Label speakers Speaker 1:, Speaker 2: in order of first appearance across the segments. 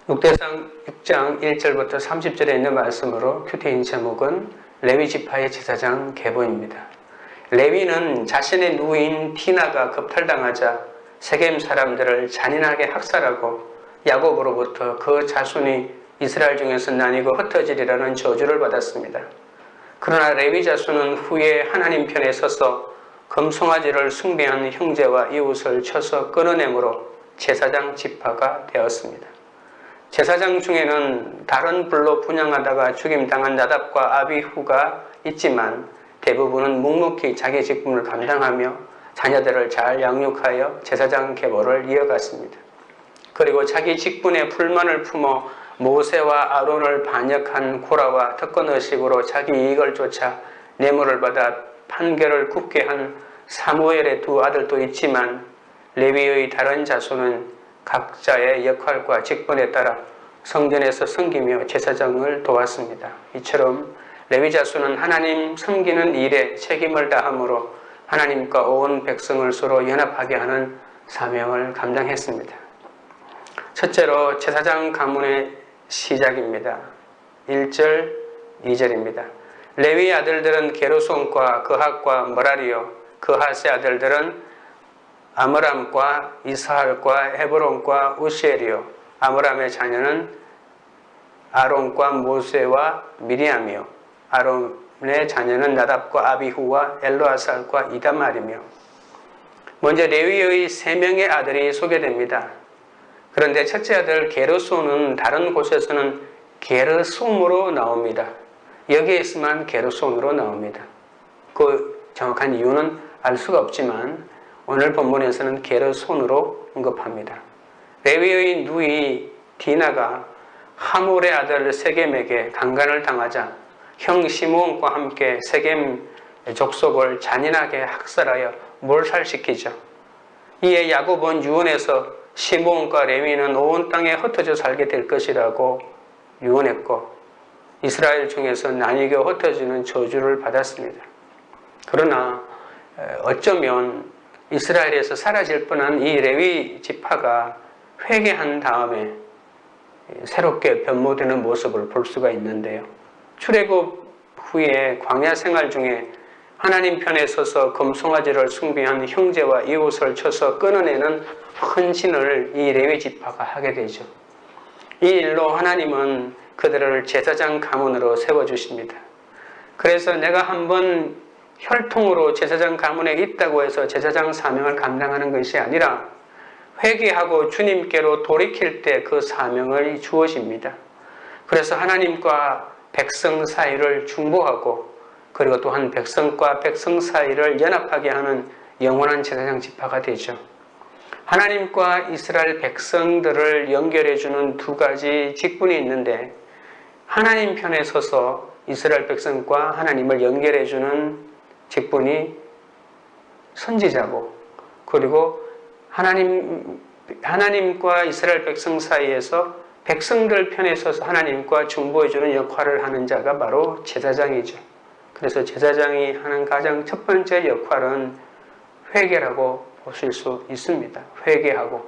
Speaker 1: 역대상 6장 1절부터 30절에 있는 말씀으로 큐티인 제목은 레위 지파의 제사장 계보입니다. 레위는 자신의 누이인 디나가 겁탈당하자 세겜 사람들을 잔인하게 학살하고 야곱으로부터 그 자손이 이스라엘 중에서 나뉘고 흩어지리라는 저주를 받았습니다. 그러나 레위 자손은 후에 하나님 편에 서서 금송아지를 숭배한 형제와 이웃을 쳐서 끊어내므로 제사장 지파가 되었습니다. 제사장 중에는 다른 불로 분향하다가 죽임당한 나답과 아비후가 있지만 대부분은 묵묵히 자기 직분을 감당하며 자녀들을 잘 양육하여 제사장 계보를 이어갔습니다. 그리고 자기 직분에 불만을 품어 모세와 아론을 반역한 고라와 특권의식으로 자기 이익을 쫓아 뇌물을 받아 판결을 굽게 한 사무엘의 두 아들도 있지만 레위의 다른 자손은 각자의 역할과 직분에 따라 성전에서 섬기며 제사장을 도왔습니다. 이처럼 레위 자손은 하나님 섬기는 일에 책임을 다함으로 하나님과 온 백성을 서로 연합하게 하는 사명을 감당했습니다. 첫째로 제사장 가문의 시작입니다. 1절, 2절입니다. 레위 아들들은 게르손과 그핫과 머라리요, 그핫의 아들들은 아므람과 이스할과 헤브론과 우시엘이요, 아므람의 자녀는 아론과 모세와 미리암이요, 아론의 자녀는 나답과 아비후와 엘로아살과 이다말이며. 먼저 레위의 3명의 아들이 소개됩니다. 그런데 첫째 아들 게르손은 다른 곳에서는 게르솜으로 나옵니다. 여기에서만 게르손으로 나옵니다. 그 정확한 이유는 알 수가 없지만 오늘 본문에서는 게르손으로 언급합니다. 레위의 누이 디나가 하몰의 아들 세겜에게 강간을 당하자 형 시므온과 함께 세겜 족속을 잔인하게 학살하여 몰살시키죠. 이에 야곱은 유언해서 시므온과 레위는 온 땅에 흩어져 살게 될 것이라고 유언했고 이스라엘 중에서 나뉘고 흩어지는 저주를 받았습니다. 그러나 어쩌면 이스라엘에서 사라질 뻔한 이 레위 지파가 회개한 다음에 새롭게 변모되는 모습을 볼 수가 있는데요. 출애굽 후에 광야 생활 중에 하나님 편에 서서 금송아지를 숭배한 형제와 이웃을 쳐서 끊어내는 헌신을 이 레위 지파가 하게 되죠. 이 일로 하나님은 그들을 제사장 가문으로 세워주십니다. 그래서 내가 한번 혈통으로 제사장 가문에 있다고 해서 제사장 사명을 감당하는 것이 아니라 회개하고 주님께로 돌이킬 때 그 사명을 주어집니다. 그래서 하나님과 백성 사이를 중보하고 그리고 또한 백성과 백성 사이를 연합하게 하는 영원한 제사장 지파가 되죠. 하나님과 이스라엘 백성들을 연결해주는 두 가지 직분이 있는데 하나님 편에 서서 이스라엘 백성과 하나님을 연결해주는 직분이 선지자고 그리고 하나님과 이스라엘 백성 사이에서 백성들 편에 서서 하나님과 중보해주는 역할을 하는 자가 바로 제사장이죠. 그래서 제사장이 하는 가장 첫 번째 역할은 회개라고 보실 수 있습니다. 회개하고.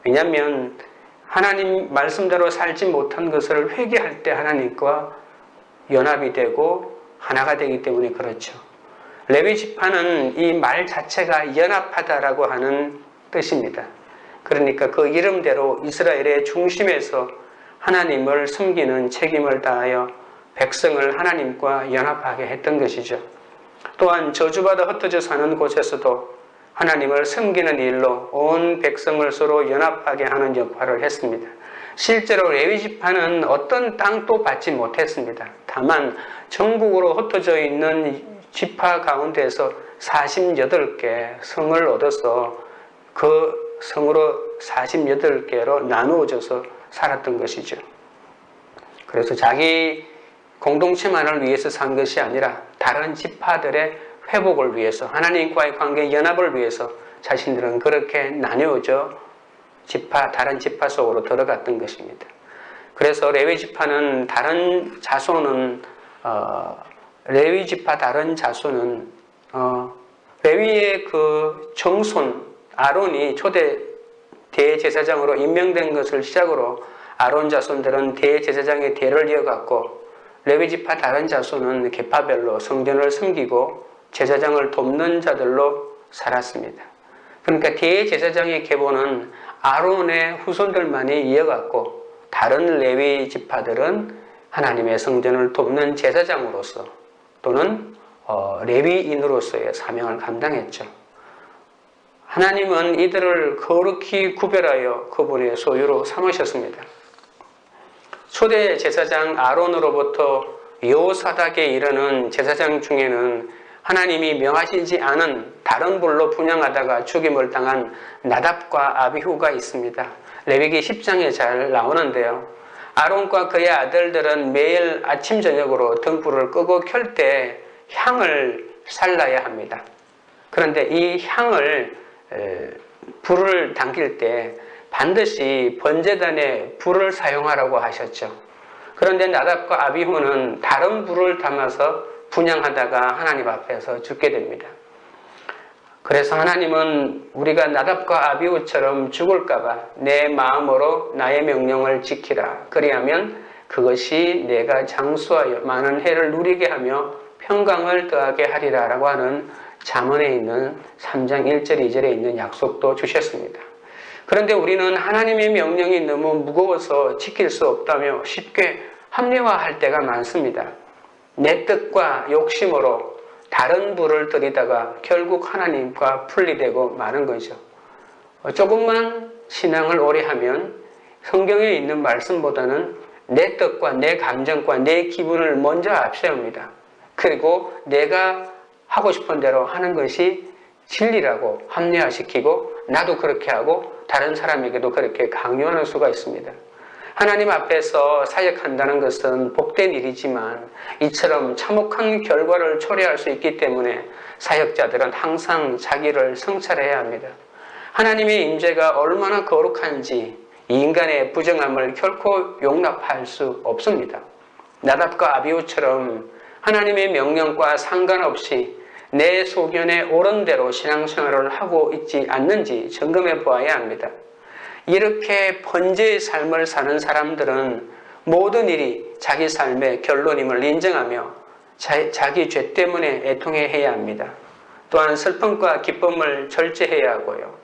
Speaker 1: 왜냐하면 하나님 말씀대로 살지 못한 것을 회개할 때 하나님과 연합이 되고 하나가 되기 때문에 그렇죠. 레위 지파는 이 말 자체가 연합하다라고 하는 뜻입니다. 그러니까 그 이름대로 이스라엘의 중심에서 하나님을 섬기는 책임을 다하여 백성을 하나님과 연합하게 했던 것이죠. 또한 저주받아 흩어져 사는 곳에서도 하나님을 섬기는 일로 온 백성을 서로 연합하게 하는 역할을 했습니다. 실제로 레위 지파는 어떤 땅도 받지 못했습니다. 다만 전국으로 흩어져 있는 지파 가운데서 48개 성을 얻어서 그 성으로 48개로 나누어져서 살았던 것이죠. 그래서 자기 공동체만을 위해서 산 것이 아니라 다른 지파들의 회복을 위해서 하나님과의 관계 연합을 위해서 자신들은 그렇게 나뉘어져 다른 지파 속으로 들어갔던 것입니다. 그래서 레위 지파는 다른 자손은 레위 지파 다른 자손은 레위의 그 정손 아론이 초대 대제사장으로 임명된 것을 시작으로 아론 자손들은 대제사장의 대를 이어갔고 레위 지파 다른 자손은 계파별로 성전을 섬기고 제사장을 돕는 자들로 살았습니다. 그러니까 대제사장의 계보는 아론의 후손들만이 이어갔고 다른 레위 지파들은 하나님의 성전을 돕는 제사장으로서 또는 레위인으로서의 사명을 감당했죠. 하나님은 이들을 거룩히 구별하여 그분의 소유로 삼으셨습니다. 초대 제사장 아론으로부터 여호사닥에 이르는 제사장 중에는 하나님이 명하시지 않은 다른 불로 분향하다가 죽임을 당한 나답과 아비후가 있습니다. 레위기 10장에 잘 나오는데요. 아론과 그의 아들들은 매일 아침 저녁으로 등불을 끄고 켤 때 향을 살라야 합니다. 그런데 이 향을 불을 당길 때 반드시 번제단에 불을 사용하라고 하셨죠. 그런데 나답과 아비후는 다른 불을 담아서 분향하다가 하나님 앞에서 죽게 됩니다. 그래서 하나님은 우리가 나답과 아비후처럼 죽을까봐 내 마음으로 나의 명령을 지키라. 그리하면 그것이 내가 장수하여 많은 해를 누리게 하며 평강을 더하게 하리라 라고 하는 잠언에 있는 3장 1절 2절에 있는 약속도 주셨습니다. 그런데 우리는 하나님의 명령이 너무 무거워서 지킬 수 없다며 쉽게 합리화할 때가 많습니다. 내 뜻과 욕심으로 다른 불을 들이다가 결국 하나님과 분리되고 마는 거죠. 조금만 신앙을 오래 하면 성경에 있는 말씀보다는 내 뜻과 내 감정과 내 기분을 먼저 앞세웁니다. 그리고 내가 하고 싶은 대로 하는 것이 진리라고 합리화시키고 나도 그렇게 하고 다른 사람에게도 그렇게 강요하는 수가 있습니다. 하나님 앞에서 사역한다는 것은 복된 일이지만 이처럼 참혹한 결과를 초래할 수 있기 때문에 사역자들은 항상 자기를 성찰해야 합니다. 하나님의 임재가 얼마나 거룩한지 이 인간의 부정함을 결코 용납할 수 없습니다. 나답과 아비후처럼 하나님의 명령과 상관없이 내 소견에 옳은 대로 신앙생활을 하고 있지 않는지 점검해 보아야 합니다. 이렇게 번제의 삶을 사는 사람들은 모든 일이 자기 삶의 결론임을 인정하며 자기 죄 때문에 애통해야 합니다. 또한 슬픔과 기쁨을 절제해야 하고요.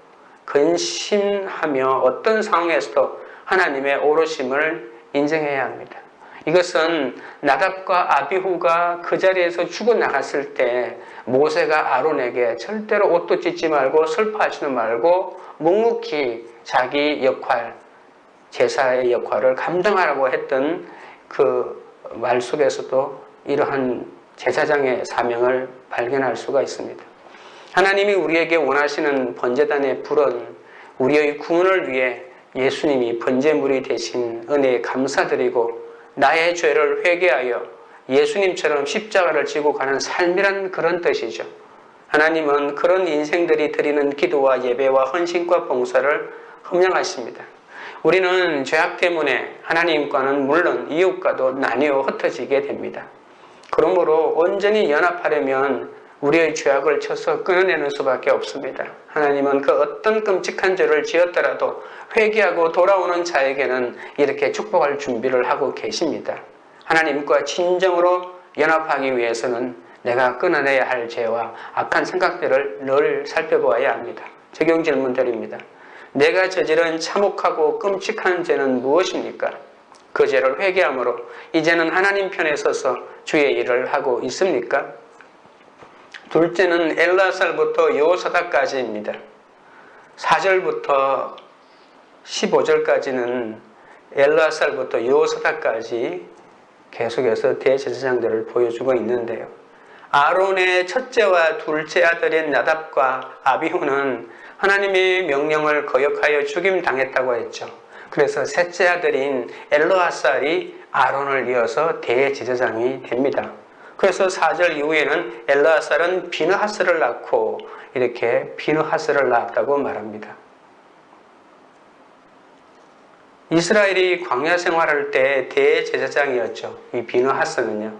Speaker 1: 근심하며 어떤 상황에서도 하나님의 오르심을 인정해야 합니다. 이것은 나답과 아비후가 그 자리에서 죽어나갔을 때 모세가 아론에게 절대로 옷도 찢지 말고 슬퍼하지는 말고 묵묵히 자기 역할, 제사의 역할을 감당하라고 했던 그 말 속에서도 이러한 제사장의 사명을 발견할 수가 있습니다. 하나님이 우리에게 원하시는 번제단의 불은 우리의 구원을 위해 예수님이 번제물이 되신 은혜에 감사드리고 나의 죄를 회개하여 예수님처럼 십자가를 지고 가는 삶이란 그런 뜻이죠. 하나님은 그런 인생들이 드리는 기도와 예배와 헌신과 봉사를 흠양하십니다. 우리는 죄악 때문에 하나님과는 물론 이웃과도 나뉘어 흩어지게 됩니다. 그러므로 온전히 연합하려면 우리의 죄악을 쳐서 끊어내는 수밖에 없습니다. 하나님은 그 어떤 끔찍한 죄를 지었더라도 회개하고 돌아오는 자에게는 이렇게 축복할 준비를 하고 계십니다. 하나님과 진정으로 연합하기 위해서는 내가 끊어내야 할 죄와 악한 생각들을 늘 살펴보아야 합니다. 적용 질문 드립니다. 내가 저지른 참혹하고 끔찍한 죄는 무엇입니까? 그 죄를 회개함으로 이제는 하나님 편에 서서 주의 일을 하고 있습니까? 둘째는 엘르아살부터 여호사닥까지입니다. 4절부터 15절까지는 엘르아살부터 여호사닥까지 계속해서 대제사장들을 보여주고 있는데요. 아론의 첫째와 둘째 아들인 나답과 아비후는 하나님의 명령을 거역하여 죽임당했다고 했죠. 그래서 셋째 아들인 엘르아살이 아론을 이어서 대제사장이 됩니다. 그래서 4절 이후에는 엘르아살은 비느하스를 낳고 이렇게 비느하스를 낳았다고 말합니다. 이스라엘이 광야 생활할 때 대제사장이었죠. 이 비느하스는요.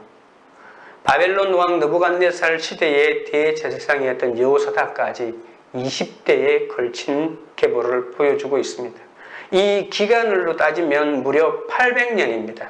Speaker 1: 바벨론 왕 느부갓네살 시대의 대제사장이었던 여호사닥까지 20대에 걸친 계보를 보여주고 있습니다. 이 기간으로 따지면 무려 800년입니다.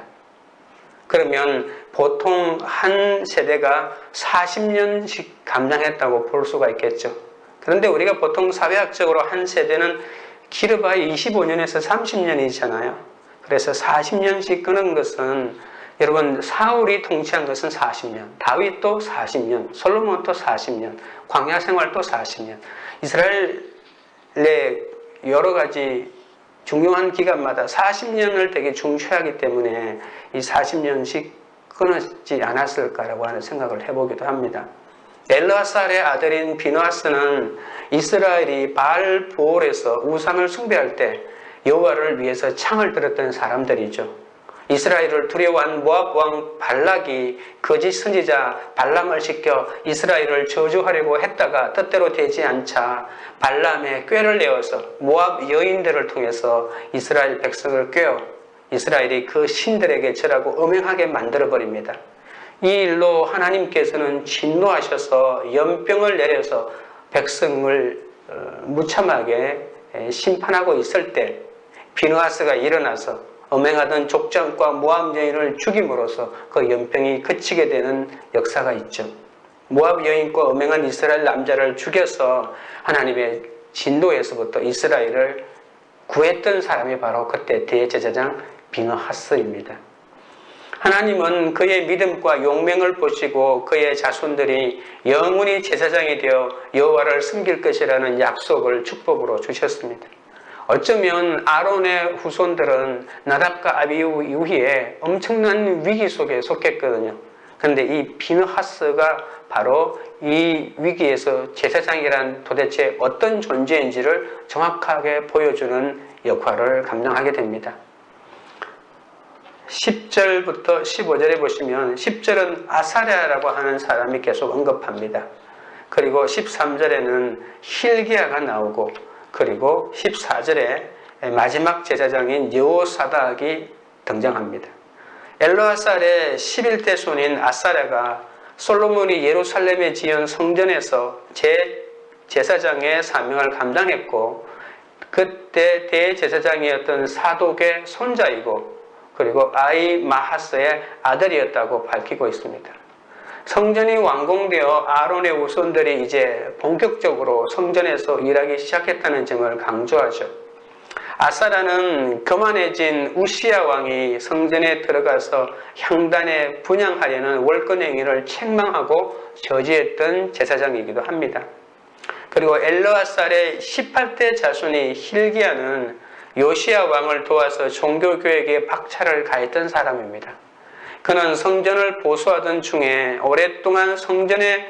Speaker 1: 그러면 보통 한 세대가 40년씩 감당했다고 볼 수가 있겠죠. 그런데 우리가 보통 사회학적으로 한 세대는 길어봐야 25년에서 30년이잖아요. 그래서 40년씩 끄는 것은 여러분 사울이 통치한 것은 40년, 다윗도 40년, 솔로몬도 40년, 광야 생활도 40년. 이스라엘의 여러 가지 중요한 기간마다 40년을 되게 중시하기 때문에 이 40년씩 끊어지지 않았을까라고 하는 생각을 해보기도 합니다. 엘르아살의 아들인 비느하스는 이스라엘이 바알 부올에서 우상을 숭배할 때 여호와를 위해서 창을 들었던 사람들이죠. 이스라엘을 두려워한 모압 왕 발락이 거짓 선지자 발람을 시켜 이스라엘을 저주하려고 했다가 뜻대로 되지 않자 발람의 꾀를 내어서 모압 여인들을 통해서 이스라엘 백성을 꾀어 이스라엘이 그 신들에게 절하고 음행하게 만들어버립니다. 이 일로 하나님께서는 진노하셔서 연병을 내려서 백성을 무참하게 심판하고 있을 때 비느하스가 일어나서 음행하던 족장과 모압 여인을 죽임으로써 그 연병이 그치게 되는 역사가 있죠. 모압 여인과 음행한 이스라엘 남자를 죽여서 하나님의 진노에서부터 이스라엘을 구했던 사람이 바로 그때 대제사장 비느하스입니다. 하나님은 그의 믿음과 용맹을 보시고 그의 자손들이 영원히 제사장이 되어 여호와를 섬길 것이라는 약속을 축복으로 주셨습니다. 어쩌면 아론의 후손들은 나답과 아비후 이후에 엄청난 위기 속에 속했거든요. 그런데 이 비느하스가 바로 이 위기에서 제사장이란 도대체 어떤 존재인지를 정확하게 보여주는 역할을 감당하게 됩니다. 10절부터 15절에 보시면 10절은 아사랴라고 하는 사람이 계속 언급합니다. 그리고 13절에는 hil기야가 나오고 그리고 14절에 마지막 제사장인 여호사닥이 등장합니다. 엘르아살의 11대 손인 아사랴가 솔로몬이 예루살렘에 지은 성전에서 제사장의 사명을 감당했고 그때 대제사장이었던 사독의 손자이고 그리고 아히마하스의 아들이었다고 밝히고 있습니다. 성전이 완공되어 아론의 후손들이 이제 본격적으로 성전에서 일하기 시작했다는 점을 강조하죠. 아사랴는 거만해진 우시야 왕이 성전에 들어가서 향단에 분향하려는 월권 행위를 책망하고 저지했던 제사장이기도 합니다. 그리고 엘르아살의 18대 자손이 hil기야는 요시야 왕을 도와서 종교교역에 박차를 가했던 사람입니다. 그는 성전을 보수하던 중에 오랫동안 성전에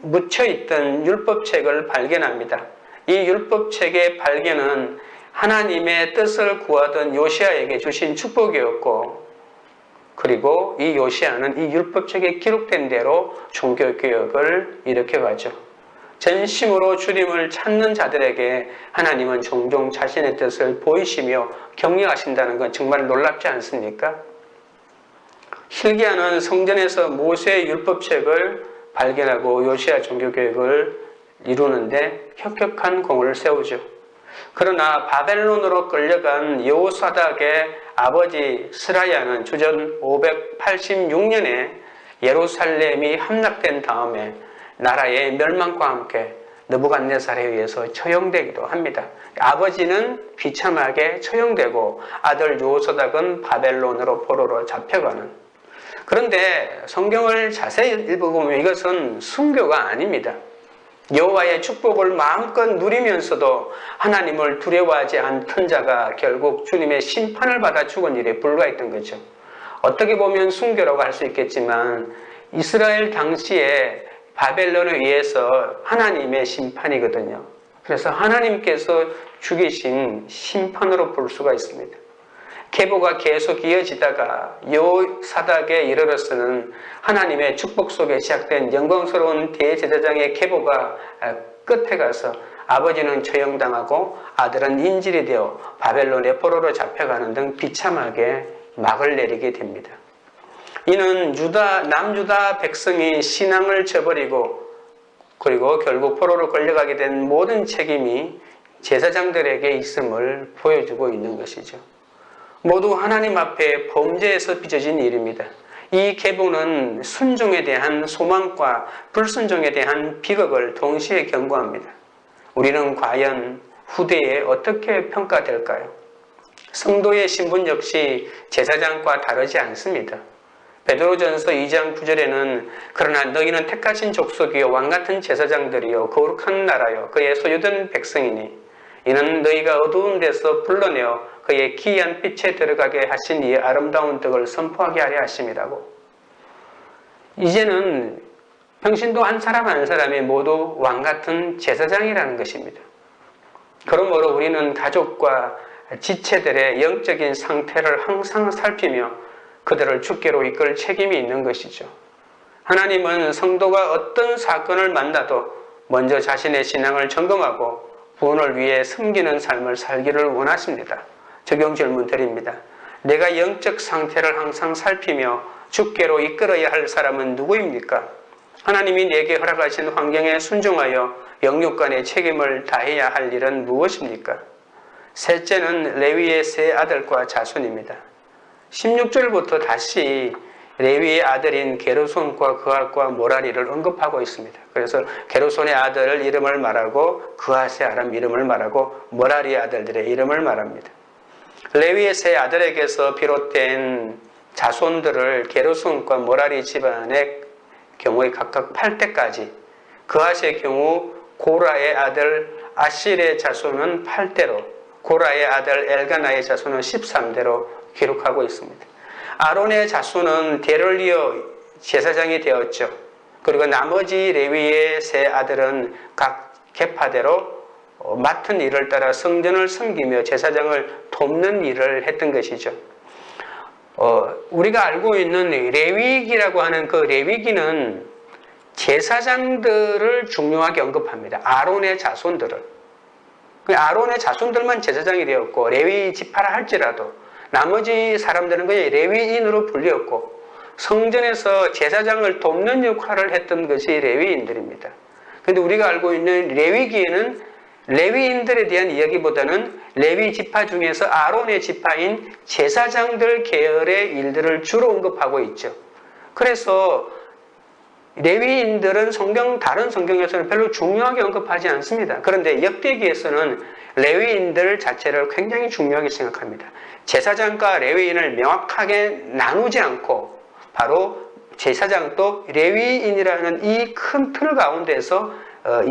Speaker 1: 묻혀있던 율법책을 발견합니다. 이 율법책의 발견은 하나님의 뜻을 구하던 요시야에게 주신 축복이었고 그리고 이 요시야는 이 율법책에 기록된 대로 종교개혁을 일으켜가죠. 전심으로 주님을 찾는 자들에게 하나님은 종종 자신의 뜻을 보이시며 격려하신다는 건 정말 놀랍지 않습니까? hil기야는 성전에서 모세의 율법책을 발견하고 요시야 종교개혁을 이루는데 혁혁한 공을 세우죠. 그러나 바벨론으로 끌려간 여호사닥의 아버지 스라야는 주전 586년에 예루살렘이 함락된 다음에 나라의 멸망과 함께 느부갓네살에 의해서 처형되기도 합니다. 아버지는 비참하게 처형되고 아들 여호사닥은 바벨론으로 포로로 잡혀가는. 그런데 성경을 자세히 읽어보면 이것은 순교가 아닙니다. 여호와의 축복을 마음껏 누리면서도 하나님을 두려워하지 않던 자가 결국 주님의 심판을 받아 죽은 일에 불과했던 거죠. 어떻게 보면 순교라고 할 수 있겠지만 이스라엘 당시에 바벨론에 의해서 하나님의 심판이거든요. 그래서 하나님께서 죽이신 심판으로 볼 수가 있습니다. 계보가 계속 이어지다가 여호사닥에 이르러서는 하나님의 축복 속에 시작된 영광스러운 대제사장의 계보가 끝에 가서 아버지는 처형당하고 아들은 인질이 되어 바벨론의 포로로 잡혀가는 등 비참하게 막을 내리게 됩니다. 이는 남유다 백성이 신앙을 저버리고 그리고 결국 포로로 끌려가게 된 모든 책임이 제사장들에게 있음을 보여주고 있는 것이죠. 모두 하나님 앞에 범죄에서 빚어진 일입니다. 이 계보는 순종에 대한 소망과 불순종에 대한 비극을 동시에 경고합니다. 우리는 과연 후대에 어떻게 평가될까요? 성도의 신분 역시 제사장과 다르지 않습니다. 베드로전서 2장 9절에는 그러나 너희는 택하신 족속이요 왕같은 제사장들이요 거룩한 나라요 그의 소유된 백성이니 이는 너희가 어두운 데서 불러내어 그의 기이한 빛에 들어가게 하신 이의 아름다운 덕을 선포하게 하려 하심이라고. 이제는 평신도 한 사람 한 사람이 모두 왕같은 제사장이라는 것입니다. 그러므로 우리는 가족과 지체들의 영적인 상태를 항상 살피며 그들을 주께로 이끌 책임이 있는 것이죠. 하나님은 성도가 어떤 사건을 만나도 먼저 자신의 신앙을 점검하고 구원을 위해 섬기는 삶을 살기를 원하십니다. 적용 질문 드립니다. 내가 영적 상태를 항상 살피며 주께로 이끌어야 할 사람은 누구입니까? 하나님이 내게 허락하신 환경에 순종하여 영육간의 책임을 다해야 할 일은 무엇입니까? 셋째는 레위의 세 아들과 자손입니다. 16절부터 다시 레위의 아들인 게르손과 그핫과 모라리를 언급하고 있습니다. 그래서 게르손의 아들 이름을 말하고 그핫의 아람 이름을 말하고 모라리의 아들들의 이름을 말합니다. 레위의 세 아들에게서 비롯된 자손들을 게르손과 모라리 집안의 경우에 각각 8대까지, 그핫의 경우 고라의 아들 아실의 자손은 8대로, 고라의 아들 엘가나의 자손은 13대로 기록하고 있습니다. 아론의 자손은 대를 이어 제사장이 되었죠. 그리고 나머지 레위의 세 아들은 각 계파대로 맡은 일을 따라 성전을 섬기며 제사장을 돕는 일을 했던 것이죠. 우리가 알고 있는 레위기라고 하는 그 레위기는 제사장들을 중요하게 언급합니다. 아론의 자손들을. 아론의 자손들만 제사장이 되었고 레위 지파라 할지라도 나머지 사람들은 그냥 레위인으로 불렸고 성전에서 제사장을 돕는 역할을 했던 것이 레위인들입니다. 그런데 우리가 알고 있는 레위기에는 레위인들에 대한 이야기보다는 레위 지파 중에서 아론의 지파인 제사장들 계열의 일들을 주로 언급하고 있죠. 그래서 레위인들은 다른 성경에서는 별로 중요하게 언급하지 않습니다. 그런데 역대기에서는 레위인들 자체를 굉장히 중요하게 생각합니다. 제사장과 레위인을 명확하게 나누지 않고 바로 제사장도 레위인이라는 이 큰 틀 가운데서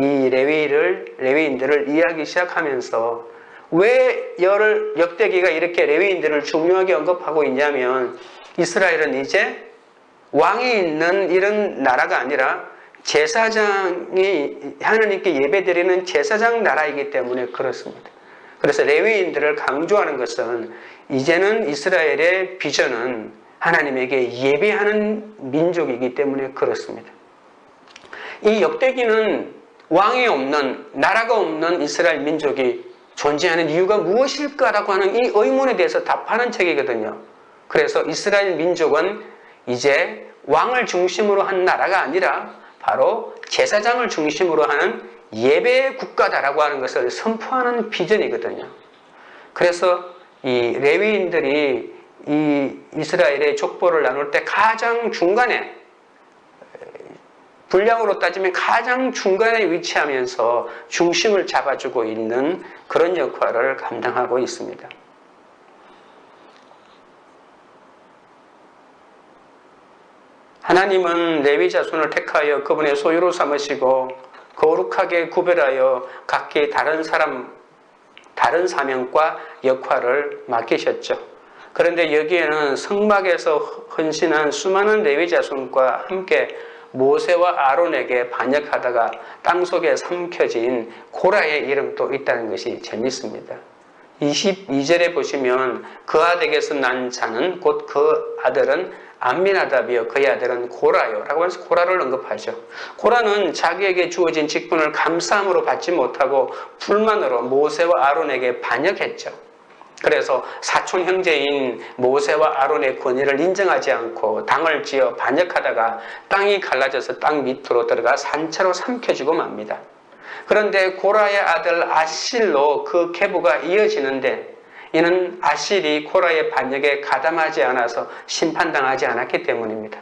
Speaker 1: 이 레위인들을 이해하기 시작하면서 왜 역대기가 이렇게 레위인들을 중요하게 언급하고 있냐면 이스라엘은 이제 왕이 있는 이런 나라가 아니라 제사장이 하나님께 예배드리는 제사장 나라이기 때문에 그렇습니다. 그래서 레위인들을 강조하는 것은 이제는 이스라엘의 비전은 하나님에게 예배하는 민족이기 때문에 그렇습니다. 이 역대기는 왕이 없는, 나라가 없는 이스라엘 민족이 존재하는 이유가 무엇일까라고 하는 이 의문에 대해서 답하는 책이거든요. 그래서 이스라엘 민족은 이제 왕을 중심으로 한 나라가 아니라 바로 제사장을 중심으로 하는 예배 국가다라고 하는 것을 선포하는 비전이거든요. 그래서 이 레위인들이 이 이스라엘의 족보를 나눌 때 가장 중간에, 분량으로 따지면 가장 중간에 위치하면서 중심을 잡아주고 있는 그런 역할을 감당하고 있습니다. 하나님은 레위 자손을 택하여 그분의 소유로 삼으시고 거룩하게 구별하여 각기 다른 사명과 역할을 맡기셨죠. 그런데 여기에는 성막에서 헌신한 수많은 레위 자손과 함께 모세와 아론에게 반역하다가 땅속에 삼켜진 고라의 이름도 있다는 것이 재밌습니다. 22절에 보시면 그앗에게서 난 자는 곧 그 아들은 암미나답이요 그의 아들은 고라요 라고 해서 고라를 언급하죠. 고라는 자기에게 주어진 직분을 감사함으로 받지 못하고 불만으로 모세와 아론에게 반역했죠. 그래서 사촌 형제인 모세와 아론의 권위를 인정하지 않고 당을 지어 반역하다가 땅이 갈라져서 땅 밑으로 들어가 산채로 삼켜지고 맙니다. 그런데 고라의 아들 아실로 그 계보가 이어지는데 이는 아실이 고라의 반역에 가담하지 않아서 심판당하지 않았기 때문입니다.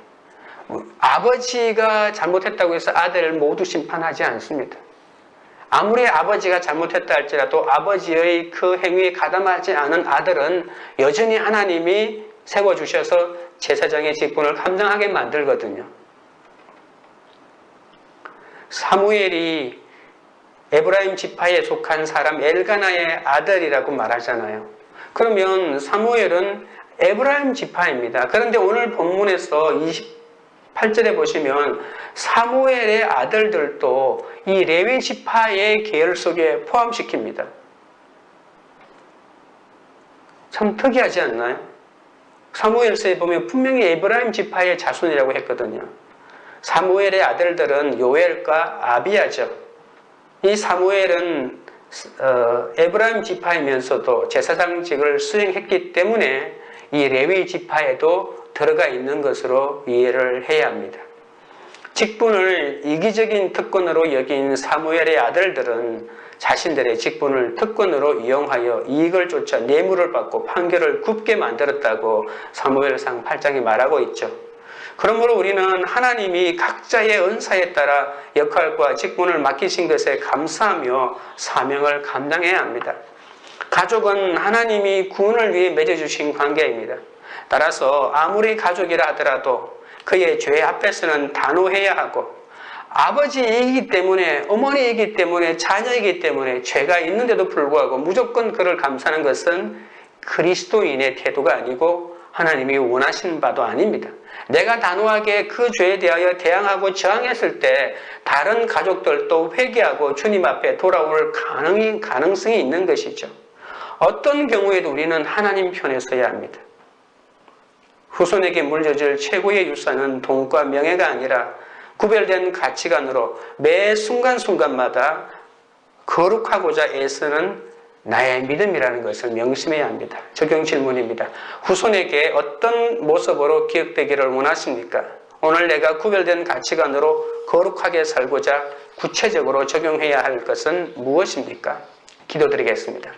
Speaker 1: 아버지가 잘못했다고 해서 아들을 모두 심판하지 않습니다. 아무리 아버지가 잘못했다 할지라도 아버지의 그 행위에 가담하지 않은 아들은 여전히 하나님이 세워주셔서 제사장의 직분을 감당하게 만들거든요. 사무엘이 에브라임 지파에 속한 사람 엘가나의 아들이라고 말하잖아요. 그러면 사무엘은 에브라임 지파입니다. 그런데 오늘 본문에서 28절에 보시면 사무엘의 아들들도 이 레위 지파의 계열 속에 포함시킵니다. 참 특이하지 않나요? 사무엘서에 보면 분명히 에브라임 지파의 자손이라고 했거든요. 사무엘의 아들들은 요엘과 아비야죠. 이 사무엘은 에브라임 지파이면서도 제사장직을 수행했기 때문에 이 레위 지파에도 들어가 있는 것으로 이해를 해야 합니다. 직분을 이기적인 특권으로 여긴 사무엘의 아들들은 자신들의 직분을 특권으로 이용하여 이익을 쫓아 뇌물을 받고 판결을 굽게 만들었다고 사무엘상 8장이 말하고 있죠. 그러므로 우리는 하나님이 각자의 은사에 따라 역할과 직분을 맡기신 것에 감사하며 사명을 감당해야 합니다. 가족은 하나님이 구원을 위해 맺어주신 관계입니다. 따라서 아무리 가족이라 하더라도 그의 죄 앞에서는 단호해야 하고 아버지이기 때문에 어머니이기 때문에 자녀이기 때문에 죄가 있는데도 불구하고 무조건 그를 감싸는 것은 그리스도인의 태도가 아니고 하나님이 원하시는 바도 아닙니다. 내가 단호하게 그 죄에 대하여 대항하고 저항했을 때 다른 가족들도 회개하고 주님 앞에 돌아올 가능성이 있는 것이죠. 어떤 경우에도 우리는 하나님 편에 서야 합니다. 후손에게 물려줄 최고의 유산은 돈과 명예가 아니라 구별된 가치관으로 매 순간순간마다 거룩하고자 애쓰는 나의 믿음이라는 것을 명심해야 합니다. 적용 질문입니다. 후손에게 어떤 모습으로 기억되기를 원하십니까? 오늘 내가 구별된 가치관으로 거룩하게 살고자 구체적으로 적용해야 할 것은 무엇입니까? 기도드리겠습니다.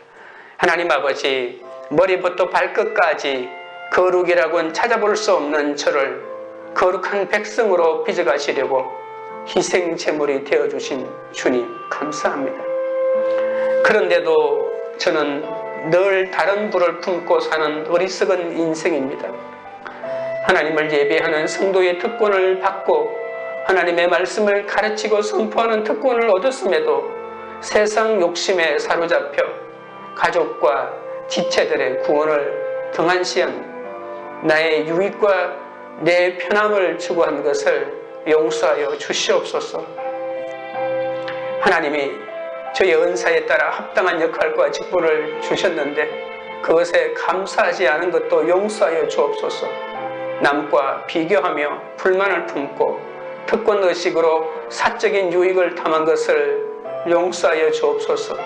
Speaker 1: 하나님 아버지, 머리부터 발끝까지 거룩이라고는 찾아볼 수 없는 저를 거룩한 백성으로 빚어가시려고 희생 제물이 되어주신 주님 감사합니다. 그런데도 저는 늘 다른 불을 품고 사는 어리석은 인생입니다. 하나님을 예배하는 성도의 특권을 받고 하나님의 말씀을 가르치고 선포하는 특권을 얻었음에도 세상 욕심에 사로잡혀 가족과 지체들의 구원을 등한시한 나의 유익과 내 편함을 추구한 것을 용서하여 주시옵소서. 하나님이 저의 은사에 따라 합당한 역할과 직분을 주셨는데 그것에 감사하지 않은 것도 용서하여 주옵소서. 남과 비교하며 불만을 품고 특권의식으로 사적인 유익을 탐한 것을 용서하여 주옵소서.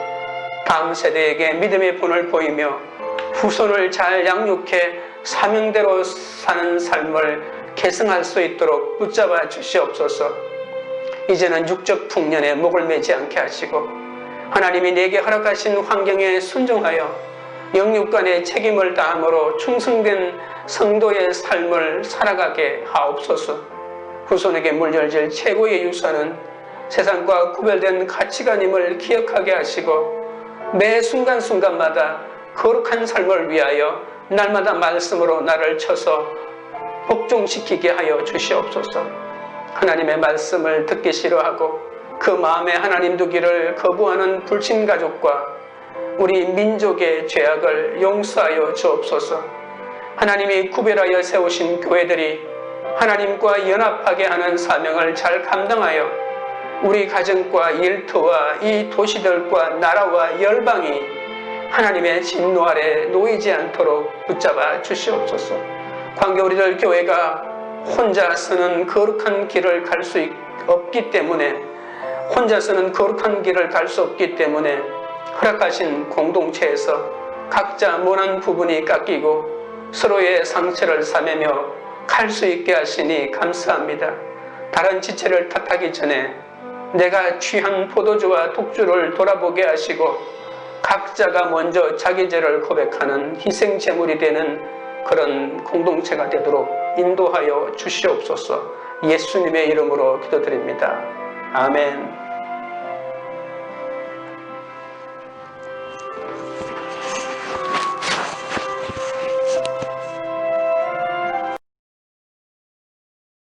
Speaker 1: 다음 세대에게 믿음의 본을 보이며 후손을 잘 양육해 사명대로 사는 삶을 계승할 수 있도록 붙잡아 주시옵소서. 이제는 육적 풍년에 목을 매지 않게 하시고 하나님이 내게 허락하신 환경에 순종하여 영육간의 책임을 다함으로 충성된 성도의 삶을 살아가게 하옵소서. 후손에게 물려질 최고의 유산은 세상과 구별된 가치관임을 기억하게 하시고 매 순간순간마다 거룩한 삶을 위하여 날마다 말씀으로 나를 쳐서 복종시키게 하여 주시옵소서. 하나님의 말씀을 듣기 싫어하고 그 마음에 하나님 두기를 거부하는 불신가족과 우리 민족의 죄악을 용서하여 주옵소서. 하나님이 구별하여 세우신 교회들이 하나님과 연합하게 하는 사명을 잘 감당하여 우리 가정과 일터와 이 도시들과 나라와 열방이 하나님의 진노 아래 놓이지 않도록 붙잡아 주시옵소서. 관계 우리들 교회가 혼자서는 거룩한 길을 갈 수 없기 때문에 혼자서는 거룩한 길을 갈 수 없기 때문에 허락하신 공동체에서 각자 모난 부분이 깎이고 서로의 상처를 사매며 갈 수 있게 하시니 감사합니다. 다른 지체를 탓하기 전에 내가 취한 포도주와 독주를 돌아보게 하시고 각자가 먼저 자기 죄를 고백하는 희생 제물이 되는 그런 공동체가 되도록 인도하여 주시옵소서. 예수님의 이름으로 기도드립니다. 아멘.